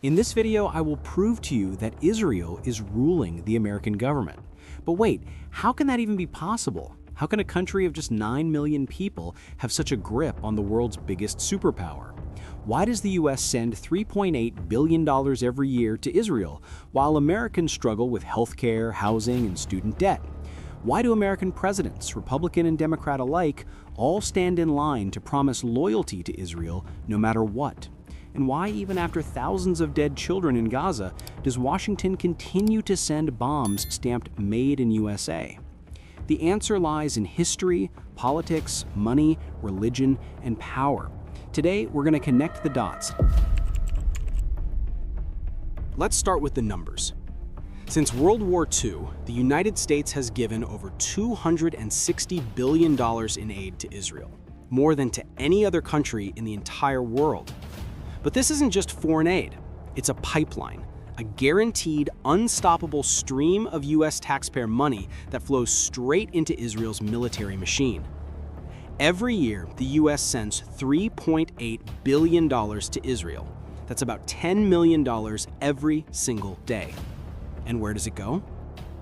In this video, I will prove to you that Israel is ruling the American government. But wait, how can that even be possible? How can a country of just 9 million people have such a grip on the world's biggest superpower? Why does the US send $3.8 billion every year to Israel, while Americans struggle with healthcare, housing, and student debt? Why do American presidents, Republican and Democrat alike, all stand in line to promise loyalty to Israel no matter what? And why, even after thousands of dead children in Gaza, does Washington continue to send bombs stamped "Made in USA"? The answer lies in history, politics, money, religion, and power. Today, we're going to connect the dots. Let's start with the numbers. Since World War II, the United States has given over $260 billion in aid to Israel, more than to any other country in the entire world. But this isn't just foreign aid, it's a pipeline, a guaranteed, unstoppable stream of US taxpayer money that flows straight into Israel's military machine. Every year, the US sends $3.8 billion to Israel. That's about $10 million every single day. And where does it go?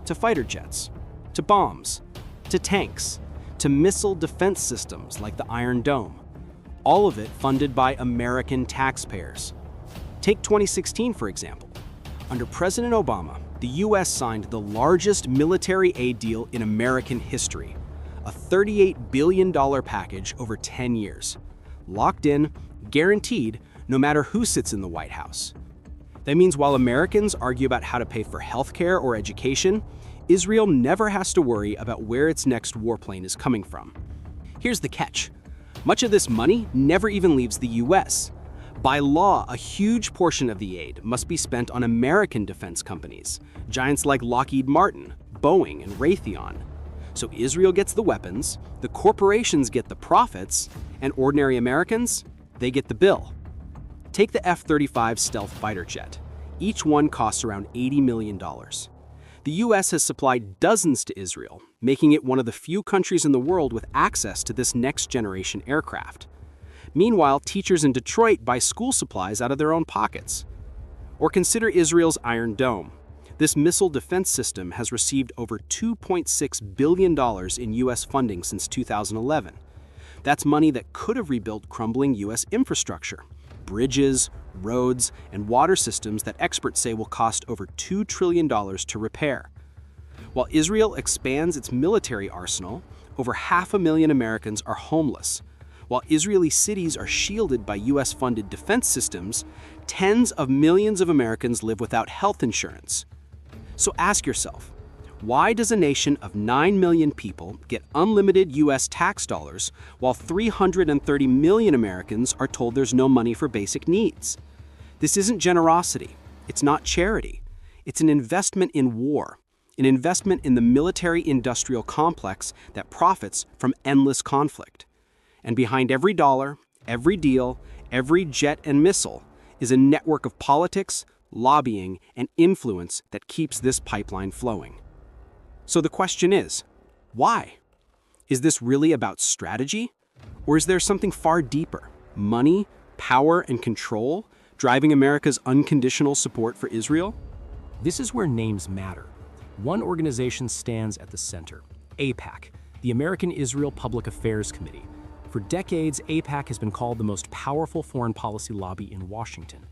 To fighter jets, to bombs, to tanks, to missile defense systems like the Iron Dome. All of it funded by American taxpayers. Take 2016, for example. Under President Obama, the US signed the largest military aid deal in American history, a $38 billion package over 10 years. Locked in, guaranteed, no matter who sits in the White House. That means while Americans argue about how to pay for healthcare or education, Israel never has to worry about where its next warplane is coming from. Here's the catch. Much of this money never even leaves the US. By law, a huge portion of the aid must be spent on American defense companies, giants like Lockheed Martin, Boeing, and Raytheon. So Israel gets the weapons, the corporations get the profits, and ordinary Americans, they get the bill. Take the F-35 stealth fighter jet. Each one costs around $80 million. The US has supplied dozens to Israel, making it one of the few countries in the world with access to this next-generation aircraft. Meanwhile, teachers in Detroit buy school supplies out of their own pockets. Or consider Israel's Iron Dome. This missile defense system has received over $2.6 billion in US funding since 2011. That's money that could have rebuilt crumbling US infrastructure. Bridges, roads, and water systems that experts say will cost over $2 trillion to repair. While Israel expands its military arsenal, over 500,000 Americans are homeless. While Israeli cities are shielded by US-funded defense systems, tens of millions of Americans live without health insurance. So ask yourself, why does a nation of 9 million people get unlimited US tax dollars while 330 million Americans are told there's no money for basic needs? This isn't generosity. It's not charity. It's an investment in war, an investment in the military-industrial complex that profits from endless conflict. And behind every dollar, every deal, every jet and missile is a network of politics, lobbying, and influence that keeps this pipeline flowing. So the question is, why? Is this really about strategy? Or is there something far deeper, money, power, and control, driving America's unconditional support for Israel? This is where names matter. One organization stands at the center, AIPAC, the American Israel Public Affairs Committee. For decades, AIPAC has been called the most powerful foreign policy lobby in Washington.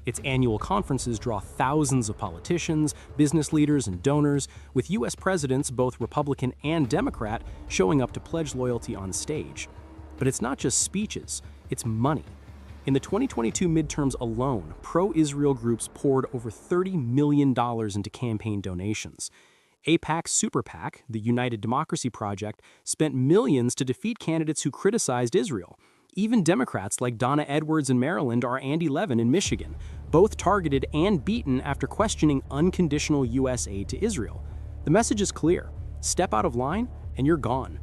Its annual conferences draw thousands of politicians, business leaders, and donors, with U.S. presidents, both Republican and Democrat, showing up to pledge loyalty on stage. But it's not just speeches, it's money. In the 2022 midterms alone, pro-Israel groups poured over $30 million into campaign donations. AIPAC's Super PAC, the United Democracy Project, spent millions to defeat candidates who criticized Israel. Even Democrats like Donna Edwards in Maryland or Andy Levin in Michigan, both targeted and beaten after questioning unconditional U.S. aid to Israel. The message is clear. Step out of line and you're gone.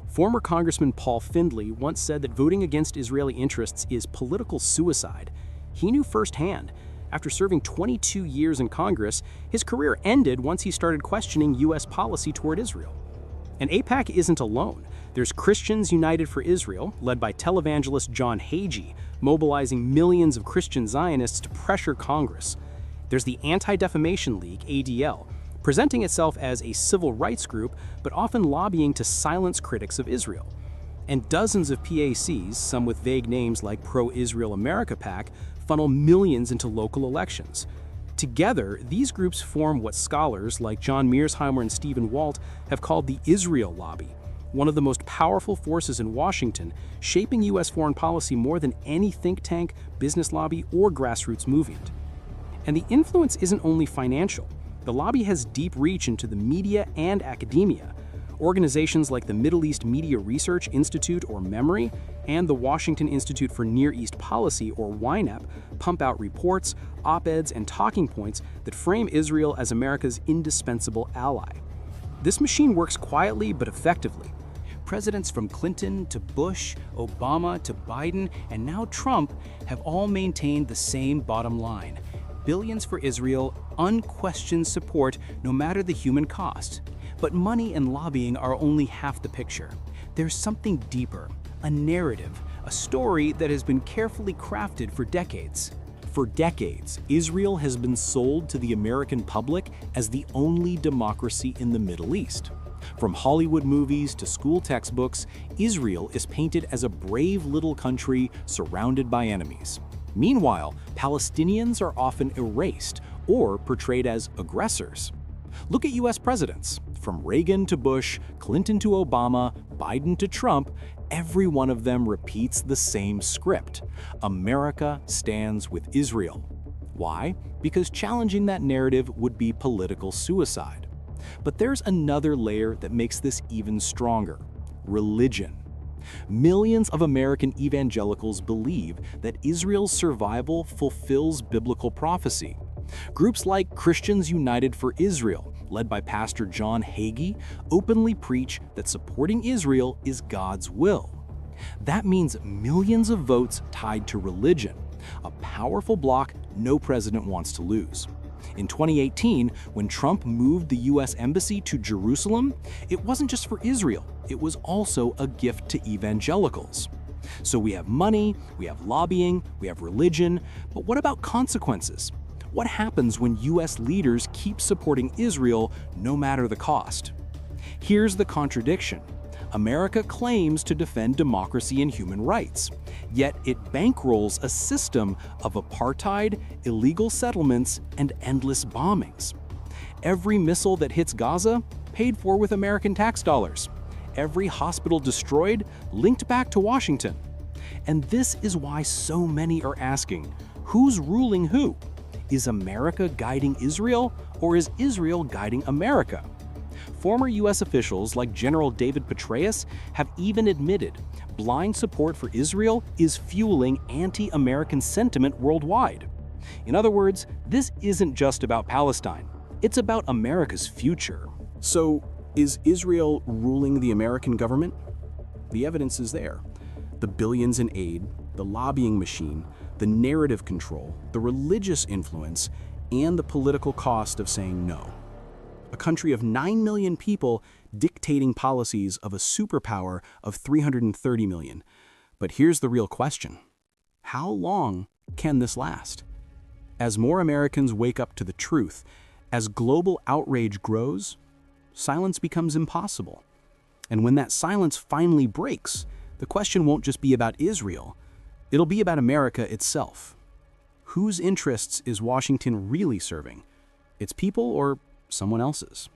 Former Congressman Paul Findley once said that voting against Israeli interests is political suicide. He knew firsthand. After serving 22 years in Congress, his career ended once he started questioning U.S. policy toward Israel. And AIPAC isn't alone. There's Christians United for Israel, led by televangelist John Hagee, mobilizing millions of Christian Zionists to pressure Congress. There's the Anti-Defamation League, ADL, presenting itself as a civil rights group, but often lobbying to silence critics of Israel. And dozens of PACs, some with vague names like Pro-Israel America PAC, funnel millions into local elections. Together, these groups form what scholars like John Mearsheimer and Stephen Walt have called the Israel Lobby, one of the most powerful forces in Washington, shaping U.S. foreign policy more than any think tank, business lobby, or grassroots movement. And the influence isn't only financial. The lobby has deep reach into the media and academia. Organizations like the Middle East Media Research Institute, or MEMORY, and the Washington Institute for Near East Policy, or YNAP, pump out reports, op-eds, and talking points that frame Israel as America's indispensable ally. This machine works quietly but effectively. Presidents from Clinton to Bush, Obama to Biden, and now Trump have all maintained the same bottom line: billions for Israel, unquestioned support no matter the human cost. But money and lobbying are only half the picture. There's something deeper, a narrative, a story that has been carefully crafted for decades. For decades, Israel has been sold to the American public as the only democracy in the Middle East. From Hollywood movies to school textbooks, Israel is painted as a brave little country surrounded by enemies. Meanwhile, Palestinians are often erased or portrayed as aggressors. Look at US presidents. From Reagan to Bush, Clinton to Obama, Biden to Trump, every one of them repeats the same script. America stands with Israel. Why? Because challenging that narrative would be political suicide. But there's another layer that makes this even stronger: religion. Millions of American evangelicals believe that Israel's survival fulfills biblical prophecy. Groups like Christians United for Israel, led by Pastor John Hagee, openly preach that supporting Israel is God's will. That means millions of votes tied to religion, a powerful bloc no president wants to lose. In 2018, when Trump moved the U.S. Embassy to Jerusalem, it wasn't just for Israel, it was also a gift to evangelicals. So we have money, we have lobbying, we have religion, but what about consequences? What happens when U.S. leaders keep supporting Israel no matter the cost? Here's the contradiction. America claims to defend democracy and human rights, yet it bankrolls a system of apartheid, illegal settlements, and endless bombings. Every missile that hits Gaza, paid for with American tax dollars. Every hospital destroyed, linked back to Washington. And this is why so many are asking, who's ruling who? Is America guiding Israel, or is Israel guiding America? Former U.S. officials like General David Petraeus have even admitted blind support for Israel is fueling anti-American sentiment worldwide. In other words, this isn't just about Palestine. It's about America's future. So, is Israel ruling the American government? The evidence is there. The billions in aid, the lobbying machine, the narrative control, the religious influence, and the political cost of saying no. A country of 9 million people dictating policies of a superpower of 330 million. But here's the real question. How long can this last? As more Americans wake up to the truth, as global outrage grows, silence becomes impossible. And when that silence finally breaks, the question won't just be about Israel. It'll be about America itself. Whose interests is Washington really serving? Its people or someone else's?